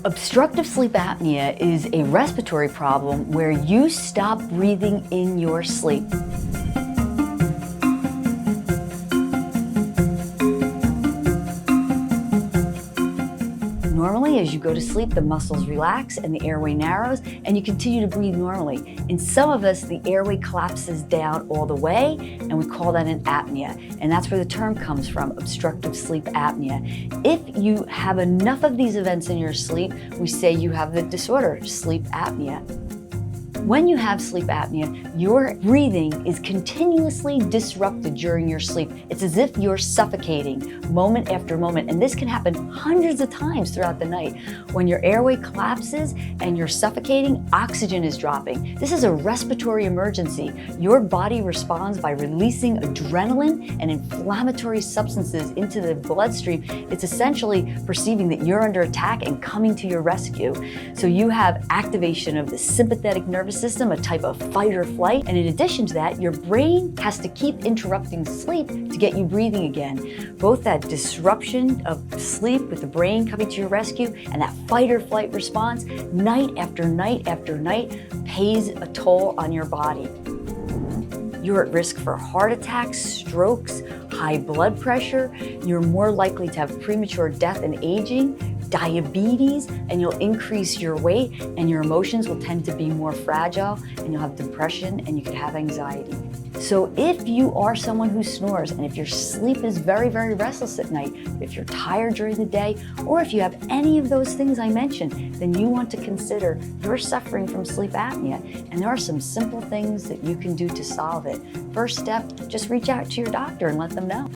Obstructive sleep apnea is a respiratory problem where you stop breathing in your sleep. Normally, as you go to sleep, the muscles relax and the airway narrows and you continue to breathe normally. In some of us, the airway collapses down all the way and we call that an apnea. And that's where the term comes from, obstructive sleep apnea. If you have enough of these events in your sleep, we say you have the disorder, sleep apnea. When you have sleep apnea, your breathing is continuously disrupted during your sleep. It's as if you're suffocating moment after moment, and this can happen hundreds of times throughout the night. When your airway collapses and you're suffocating, oxygen is dropping. This is a respiratory emergency. Your body responds by releasing adrenaline and inflammatory substances into the bloodstream. It's essentially perceiving that you're under attack and coming to your rescue. So you have activation of the sympathetic nervous system, a type of fight or flight. And in addition to that, your brain has to keep interrupting sleep to get you breathing again. Both that disruption of sleep with the brain coming to your rescue and that fight or flight response, night after night after night, pays a toll on your body. You're at risk for heart attacks, strokes, high blood pressure. You're more likely to have premature death and aging, diabetes, and you'll increase your weight and your emotions will tend to be more fragile and you'll have depression and you could have anxiety. So if you are someone who snores and if your sleep is very, very restless at night, if you're tired during the day, or if you have any of those things I mentioned, then you want to consider you're suffering from sleep apnea. And there are some simple things that you can do to solve it. First step, just reach out to your doctor and let them know.